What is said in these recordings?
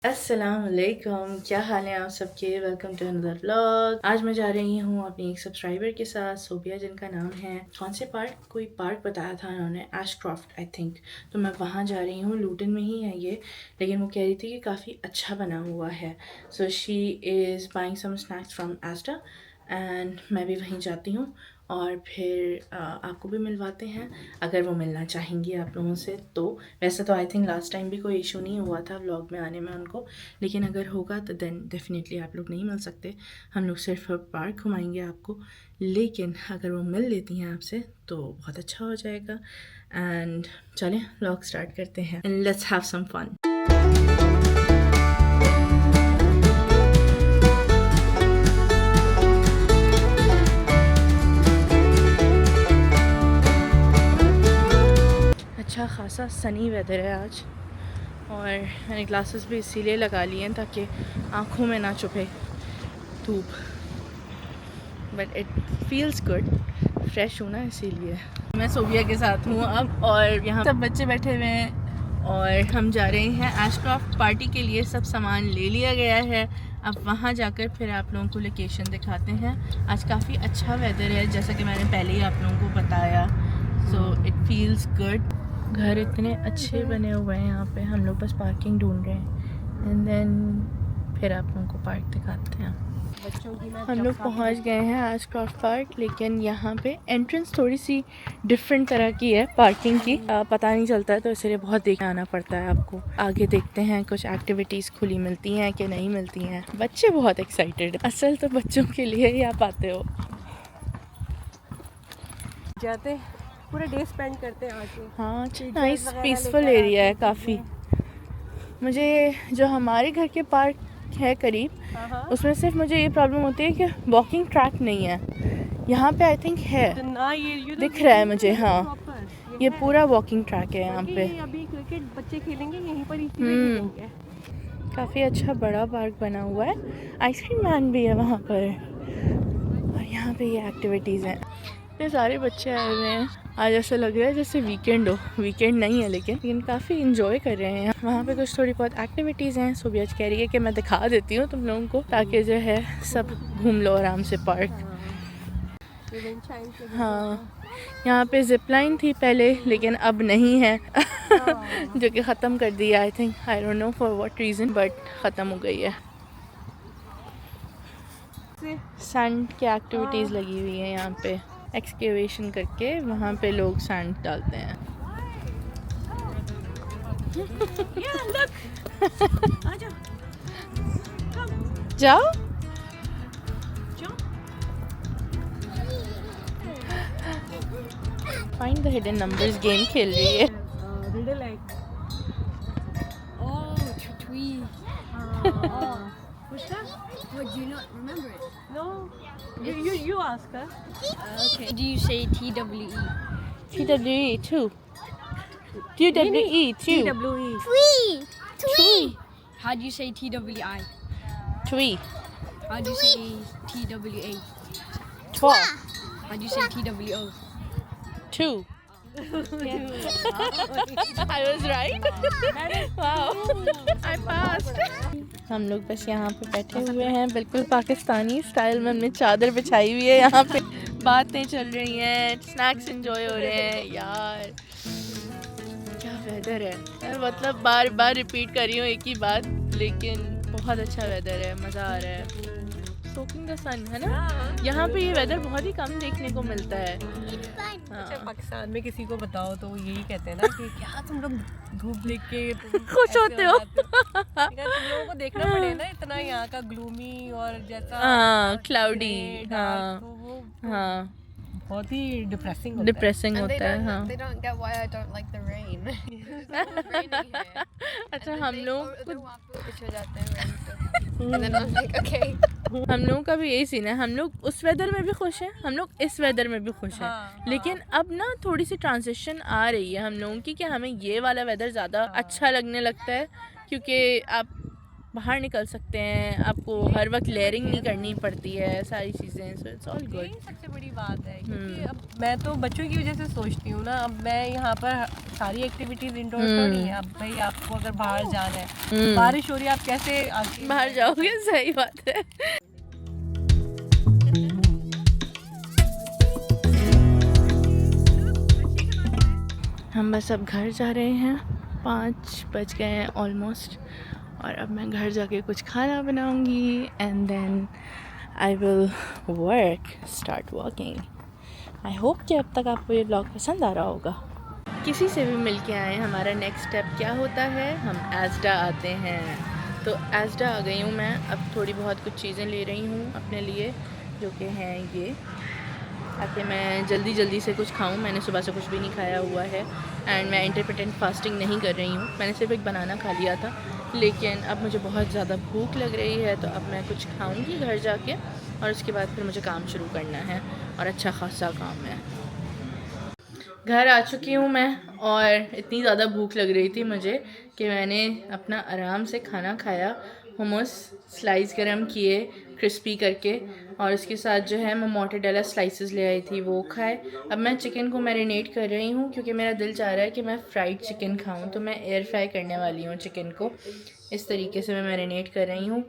अस्सलामुअलैकुम, क्या हाल है आप सबके। Welcome to another vlog. आज मैं जा रही हूँ अपनी एक सब्सक्राइबर के साथ, सोबिया जिनका नाम है। कौन से पार्क, कोई पार्क बताया था उन्होंने, एशक्रॉफ्ट आई थिंक। तो मैं वहाँ जा रही हूँ, लूटन में ही है ये, लेकिन वो कह रही थी कि काफ़ी अच्छा बना हुआ है। So she is buying some snacks from Esta and मैं भी वहीं जाती हूँ और फिर आपको भी मिलवाते हैं अगर वो मिलना चाहेंगी आप लोगों से तो। वैसे तो आई थिंक लास्ट टाइम भी कोई इशू नहीं हुआ था व्लॉग में आने में उनको, लेकिन अगर होगा तो देन डेफिनेटली आप लोग नहीं मिल सकते। हम लोग सिर्फ पार्क घुमाएंगे आपको, लेकिन अगर वो मिल लेती हैं आपसे तो बहुत अच्छा हो जाएगा। एंड चलें व्लॉग स्टार्ट करते हैं and let's have some fun. अच्छा खासा सनी वेदर है आज और मैंने ग्लासेस भी इसीलिए लगा लिए हैं ताकि आँखों में ना चुभे धूप, but it feels good, fresh हूँ ना इसीलिए। मैं सोबिया के साथ हूँ अब और यहाँ सब बच्चे बैठे हुए हैं और हम जा रहे हैं एशक्रॉफ्ट पार्टी के लिए। सब सामान ले लिया गया है, अब वहाँ जाकर फिर आप लोगों को लोकेशन दिखाते हैं। आज काफ़ी अच्छा वेदर है जैसा कि मैंने पहले ही आप लोगों को बताया, सो इट फील्स गुड। घर इतने अच्छे बने हुए हैं यहाँ पे, हम लोग बस पार्किंग ढूंढ रहे हैं एंड देन फिर आप लोगों को पार्क दिखाते हैं। हम लोग पहुँच गए हैं एशक्रॉफ्ट पार्क, लेकिन यहाँ पे एंट्रेंस थोड़ी सी डिफरेंट तरह की है पार्किंग की, पता नहीं चलता है तो इसलिए बहुत देखने आना पड़ता है आपको। आगे देखते हैं कुछ एक्टिविटीज़ खुली मिलती हैं कि नहीं मिलती हैं। बच्चे बहुत एक्साइटेड, असल तो बच्चों के लिए ही आप आते हो। जाते पूरा डे स्पेंड करते हैं आके। हाँ, नाइस पीसफुल एरिया है काफ़ी। मुझे जो हमारे घर के पार्क है करीब, उसमें सिर्फ मुझे ये प्रॉब्लम होती है कि वॉकिंग ट्रैक नहीं है। यहाँ पे आई थिंक है, ये दिख रहा है मुझे। हाँ, ये पूरा वॉकिंग ट्रैक है यहाँ पे। अभी क्रिकेट बच्चे खेलेंगे यहीं पर, इसी में खेलेंगे। काफ़ी अच्छा बड़ा पार्क बना हुआ है, आइसक्रीम मैन भी है वहाँ पर और यहाँ पे ये एक्टिविटीज़ हैं। इतने सारे बच्चे आए हुए हैं, आज ऐसा लग रहा है जैसे वीकेंड हो। वीकेंड नहीं है लेकिन काफ़ी इंजॉय कर रहे हैं। वहाँ पे कुछ थोड़ी बहुत एक्टिविटीज़ हैं। सोबिया कह रही है कि मैं दिखा देती हूँ तुम लोगों को ताकि जो है सब घूम लो आराम से पार्क। हाँ, यहाँ पे जिप लाइन थी पहले लेकिन अब नहीं है जो कि ख़त्म कर दिया आई think, I don't know for what reason, but ख़त्म हो गई है। सैंड की एक्टिविटीज़ लगी हुई है यहाँ पे, एक्सकेवेशन करके वहाँ पे लोग सैंड डालते हैं। जाओ find the hidden numbers game खेल रही है। रिडल है। Oh, tree. What's that? What, do you not remember it? No. You ask her. Okay. Do you say TWE? TWE 2. TWE 2. TWE. Tree. How do you say TWI? 3. How do you say TWA? 12. How do you say TWO? 2. I was right. Wow, I passed. हम लोग बस यहाँ पे बैठे हुए हैं, बिल्कुल Pakistani style में। हमने चादर बिछाई हुई है यहाँ पे, बातें चल रही हैं, स्नैक्स एंजॉय हो रहे हैं। यार क्या वेदर है यार, मतलब बार बार रिपीट कर रही हूँ एक ही बात, लेकिन बहुत अच्छा वेदर है, मज़ा आ रहा है। सोकिंग द सन है ना, यहाँ पे ये वेदर बहुत ही कम देखने को मिलता है। अच्छा, पाकिस्तान में किसी को बताओ तो वो यही कहते हैं ना कि क्या तुम लोग धूप देख के खुश होते हो। तुम लोगों को देखना पड़े ना इतना यहाँ का ग्लूमी और जैसा क्लाउडी। हाँ, तो वो हाँ, बहुत ही डिप्रेसिंग डिप्रेसिंग होता है। हाँ, They don't get why I don't like the rain. It's raining here. अच्छा हम लोग फिर वहाँ पे कुछ हो जाते हैं rain से। And then I'm like okay. हम लोगों का भी यही सीन है, हम लोग उस वेदर में भी खुश हैं, हम लोग इस वेदर में भी खुश हैं। लेकिन अब ना थोड़ी सी ट्रांजिशन आ रही है हम लोगों की कि हमें ये वाला वेदर ज़्यादा अच्छा लगने लगता है, क्योंकि आप बाहर निकल सकते हैं, आपको हर वक्त लेयरिंग नहीं करनी पड़ती है, सारी चीज़ें, सो इट्स ऑल गुड। यही सबसे बड़ी बात है, क्योंकि अब मैं तो बच्चों की वजह से सोचती हूँ ना, अब मैं यहाँ पर सारी एक्टिविटीज़ इंडोर थोड़ी है। अब भाई आपको अगर बाहर जाना है, बारिश हो रही है, आप कैसे आगे बाहर जाओगे, सही बात है। हम बस अब घर जा रहे हैं, 5 बज गए हैं ऑलमोस्ट, और अब मैं घर जाके कुछ खाना बनाऊंगी and then I will start working. I hope कि अब तक आपको ये ब्लॉग पसंद आ रहा होगा। किसी से भी मिल के आए, हमारा नेक्स्ट स्टेप क्या होता है, हम एस्डा आते हैं। तो एस्डा आ गई हूँ मैं, अब थोड़ी बहुत कुछ चीज़ें ले रही हूँ अपने लिए, जो कि हैं ये, ताकि मैं जल्दी जल्दी से कुछ खाऊं। मैंने सुबह से कुछ भी नहीं खाया हुआ है एंड मैं इंटरमिटेंट फास्टिंग नहीं कर रही हूँ। मैंने सिर्फ एक बनाना खा लिया था, लेकिन अब मुझे बहुत ज़्यादा भूख लग रही है, तो अब मैं कुछ खाऊंगी घर जाके, और उसके बाद फिर मुझे काम शुरू करना है, और अच्छा खासा काम है। घर आ चुकी हूँ मैं, और इतनी ज़्यादा भूख लग रही थी मुझे कि मैंने अपना आराम से खाना खाया। हुमस स्लाइस गरम किए क्रिस्पी करके, और उसके साथ जो है मैं मोटेडेला स्लाइसेस ले आई थी, वो खाए। अब मैं चिकन को मैरिनेट कर रही हूँ, क्योंकि मेरा दिल चाह रहा है कि मैं फ्राइड चिकन खाऊँ, तो मैं एयर फ्राई करने वाली हूँ चिकन को। इस तरीके से मैं मैरिनेट कर रही हूँ।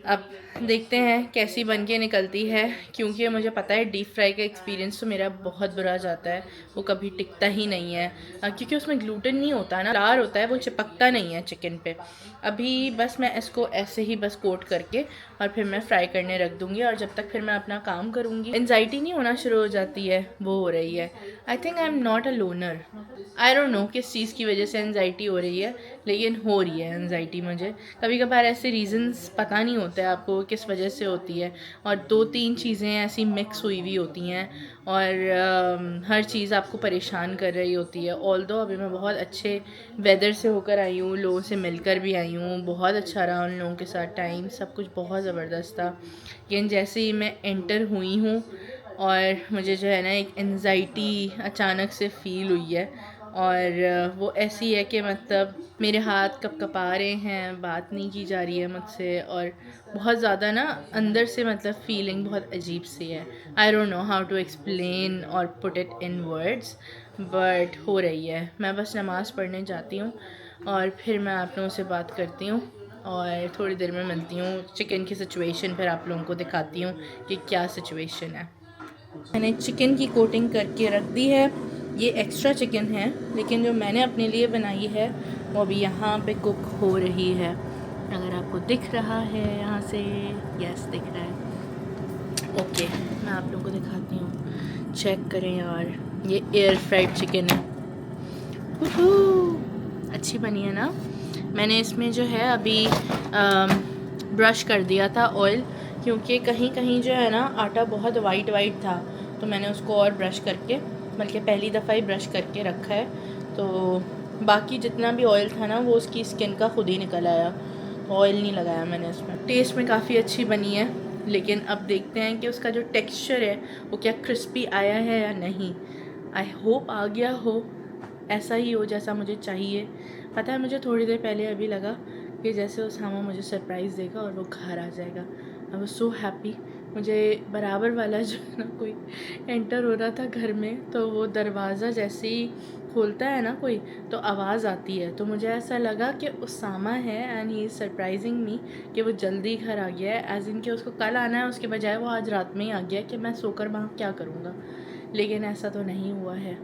अब देखते हैं कैसी बन के निकलती है, क्योंकि मुझे पता है डीप फ्राई का एक्सपीरियंस तो मेरा बहुत बुरा जाता है, वो कभी टिकता ही नहीं है, क्योंकि उसमें ग्लूटेन नहीं होता ना, फ्लावर होता है, वो चिपकता नहीं है चिकन पे। अभी बस मैं इसको ऐसे ही बस कोट करके और फिर मैं फ्राई करने रख दूँगी, और जब तक फिर मैं अपना काम करूँगी। एंजाइटी नहीं होना शुरू हो जाती है, वो हो रही है। I think I am not a loner, I don't know किस चीज़ की वजह से एंजाइटी हो रही है, लेकिन हो रही है एंजाइटी मुझे। कभी कभार ऐसे रीज़न्स पता नहीं होते आपको किस वजह से होती है, और 2-3 चीज़ें ऐसी मिक्स हुई हुई होती हैं, और हर चीज़ आपको परेशान कर रही होती है। ऑल्दो अभी मैं बहुत अच्छे वेदर से होकर आई हूँ, लोगों से मिलकर भी आई हूँ, बहुत अच्छा रहा उन लोगों के साथ टाइम, सब कुछ बहुत ज़बरदस्त था। लेकिन जैसे ही मैं एंटर हुई हूँ, और मुझे जो है ना एक एंजाइटी अचानक से फ़ील हुई है, और वो ऐसी है कि मतलब मेरे हाथ कँपकँपा रहे हैं, बात नहीं की जा रही है मुझसे, और बहुत ज़्यादा ना अंदर से मतलब फीलिंग बहुत अजीब सी है। I don't know how to explain और put it in words, but हो रही है। मैं बस नमाज़ पढ़ने जाती हूँ, और फिर मैं आप लोगों से बात करती हूँ, और थोड़ी देर में मिलती हूँ। चिकन की सिचुएशन फिर आप लोगों को दिखाती हूँ कि क्या सिचुएशन है। मैंने चिकन की कोटिंग करके रख दी है, ये एक्स्ट्रा चिकन है, लेकिन जो मैंने अपने लिए बनाई है वो अभी यहाँ पे कुक हो रही है। अगर आपको दिख रहा है यहाँ से, यस दिख रहा है, ओके। मैं आप लोगों को दिखाती हूँ, चेक करें यार, ये एयर फ्राइड चिकन है। अच्छी बनी है ना। मैंने इसमें जो है अभी ब्रश कर दिया था ऑयल, क्योंकि कहीं कहीं जो है ना आटा बहुत वाइट वाइट था, तो मैंने उसको और ब्रश करके, बल्कि पहली दफ़ा ही ब्रश करके रखा है, तो बाकी जितना भी ऑयल था ना वो उसकी स्किन का खुद ही निकल आया, तो ऑयल नहीं लगाया मैंने इसमें। टेस्ट में काफ़ी अच्छी बनी है, लेकिन अब देखते हैं कि उसका जो टेक्सचर है वो क्या क्रिस्पी आया है या नहीं। आई होप आ गया हो, ऐसा ही हो जैसा मुझे चाहिए। पता है मुझे थोड़ी देर पहले अभी लगा कि जैसे उसामा मुझे सरप्राइज़ देगा और वो घर आ जाएगा। I was so happy. मुझे बराबर वाला जो है ना कोई एंटर हो रहा था घर में, तो वो दरवाज़ा जैसे ही खोलता है ना कोई, तो आवाज़ आती है, तो मुझे ऐसा लगा कि उसामा है एंड ही इज़ सरप्राइजिंग मी कि वो जल्दी घर आ गया है, एज इन कि उसको कल आना है, उसके बजाय वो आज रात में ही आ गया कि मैं सोकर वहाँ क्या करूँगा। लेकिन ऐसा तो नहीं हुआ है,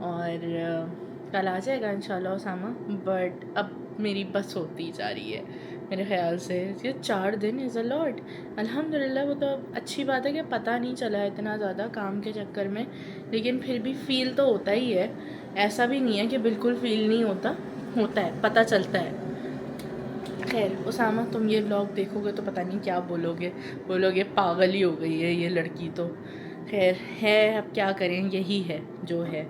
और कल आ जाएगा इंशाल्लाह उसामा। बट अब मेरी बस होती जा रही है मेरे ख़्याल से। ये 4 दिन इज़ अ लॉट। अल्हम्दुलिल्लाह, वो तो अच्छी बात है कि पता नहीं चला है इतना ज़्यादा काम के चक्कर में, लेकिन फिर भी फ़ील तो होता ही है। ऐसा भी नहीं है कि बिल्कुल फ़ील नहीं होता, होता है, पता चलता है। खैर उसामा, तुम ये व्लॉग देखोगे तो पता नहीं क्या बोलोगे पागल ही हो गई है ये लड़की तो। खैर है, अब क्या करें, यही है जो है।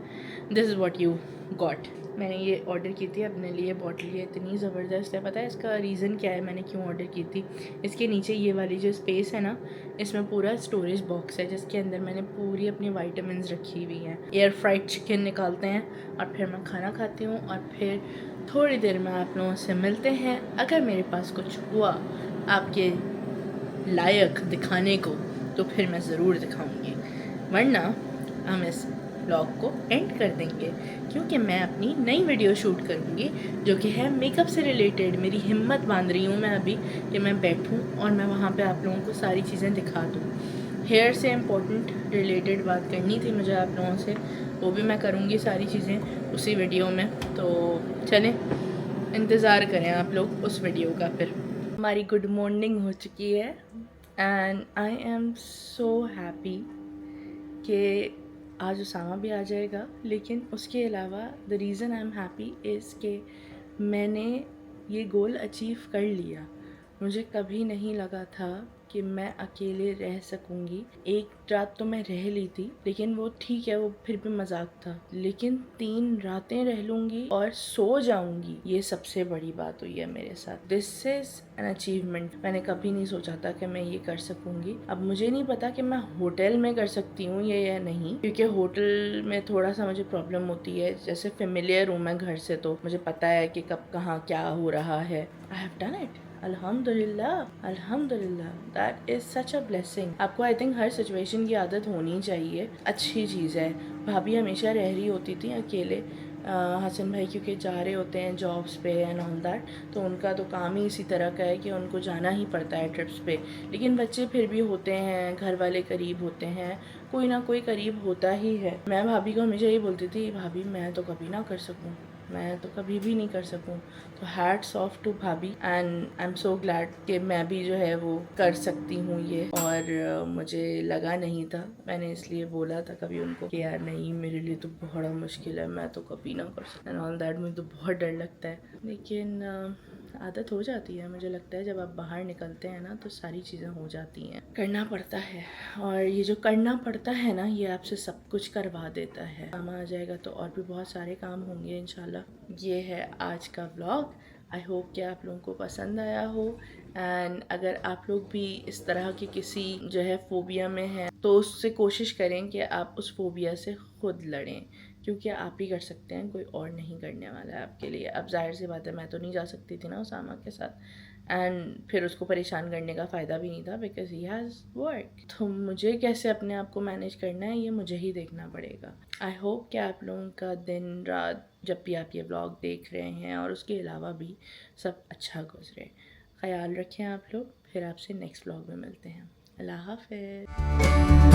This is what you got. मैंने ये ऑर्डर की थी अपने लिए बॉटल, ये इतनी ज़बरदस्त है। पता है इसका रीज़न क्या है, मैंने क्यों ऑर्डर की थी? इसके नीचे ये वाली जो स्पेस है ना, इसमें पूरा स्टोरेज बॉक्स है, जिसके अंदर मैंने पूरी अपनी वाइटामिन्स रखी हुई हैं। एयर फ्राइड चिकन निकालते हैं, और फिर मैं खाना खाती हूँ, और फिर थोड़ी देर में आप लोगों से मिलते हैं। अगर मेरे पास कुछ हुआ आपके लायक दिखाने को तो फिर मैं ज़रूर दिखाऊंगी, वरना हम इस ब्लॉग को एंड कर देंगे, क्योंकि मैं अपनी नई वीडियो शूट करूंगी जो कि है मेकअप से रिलेटेड। मेरी हिम्मत बांध रही हूँ मैं अभी कि मैं बैठूँ और मैं वहाँ पे आप लोगों को सारी चीज़ें दिखा दूँ। हेयर से इम्पोर्टेंट रिलेटेड बात करनी थी मुझे आप लोगों से, वो भी मैं करूँगी सारी चीज़ें उसी वीडियो में। तो चलें, इंतज़ार करें आप लोग उस वीडियो का। फिर हमारी गुड मॉर्निंग हो चुकी है and I am so happy कि आज उसामा भी आ जाएगा। लेकिन उसके अलावा the reason I am happy is कि मैंने ये गोल अचीव कर लिया। मुझे कभी नहीं लगा था कि मैं अकेले रह सकूँगी। एक रात तो मैं रह ली थी, लेकिन वो ठीक है, वो फिर भी मजाक था। लेकिन 3 रातें रह लूँगी और सो जाऊँगी, ये सबसे बड़ी बात हुई है मेरे साथ। This is an achievement. मैंने कभी नहीं सोचा था कि मैं ये कर सकूँगी। अब मुझे नहीं पता कि मैं होटल में कर सकती हूँ ये या नहीं, क्योंकि होटल में थोड़ा सा मुझे प्रॉब्लम होती है। जैसे फेमिलियर हूँ मैं घर से, तो मुझे पता है कि कब कहाँ क्या हो रहा है। आई हैव डन इट, अल्हम्दुलिल्लाह अल्हम्दुलिल्लाह, that is such a blessing. आपको आई थिंक हर सिचुएशन की आदत होनी चाहिए, अच्छी चीज़ है। भाभी हमेशा रह रही होती थी अकेले, हसन भाई क्योंकि जा रहे होते हैं जॉब्स पे एंड ऑल दैट, तो उनका तो काम ही इसी तरह का है कि उनको जाना ही पड़ता है ट्रिप्स पे। लेकिन बच्चे फिर भी होते हैं, घर वाले करीब होते हैं, कोई ना कोई करीब होता ही है। मैं भाभी को हमेशा यही बोलती थी, भाभी मैं तो कभी ना कर सकूँ, मैं तो कभी भी नहीं कर सकूँ। तो हैट्स ऑफ टू भाभी and I am so glad कि मैं भी जो है वो कर सकती हूँ ये। और मुझे लगा नहीं था, मैंने इसलिए बोला था कभी उनको कि यार नहीं, मेरे लिए तो बड़ा मुश्किल है, मैं तो कभी ना कर सकता एंड ऑल दैट। मुझे तो बहुत डर लगता है, लेकिन आदत हो जाती है। मुझे लगता है जब आप बाहर निकलते हैं ना तो सारी चीज़ें हो जाती हैं। करना पड़ता है, और ये जो करना पड़ता है ना, ये आपसे सब कुछ करवा देता है। काम आ जाएगा तो और भी बहुत सारे काम होंगे इंशाल्लाह। ये है आज का व्लॉग। आई होप कि आप लोगों को पसंद आया हो। एंड अगर आप लोग भी इस तरह की किसी जो है फोबिया में हैं, तो उससे कोशिश करें कि आप उस फोबिया से खुद लड़ें, क्योंकि आप ही कर सकते हैं, कोई और नहीं करने वाला है आपके लिए। अब जाहिर सी बात है, मैं तो नहीं जा सकती थी ना उसामा के साथ, एंड फिर उसको परेशान करने का फ़ायदा भी नहीं था बिकॉज ही हैज़ वर्क। तो मुझे कैसे अपने आप को मैनेज करना है ये मुझे ही देखना पड़ेगा। आई होप कि आप लोगों का दिन रात जब भी आप ये व्लॉग देख रहे हैं और उसके अलावा भी सब अच्छा गुजरे। ख्याल रखें आप लोग। फिर आपसे नेक्स्ट व्लॉग में मिलते हैं। अल्लाह हाफ़िज़।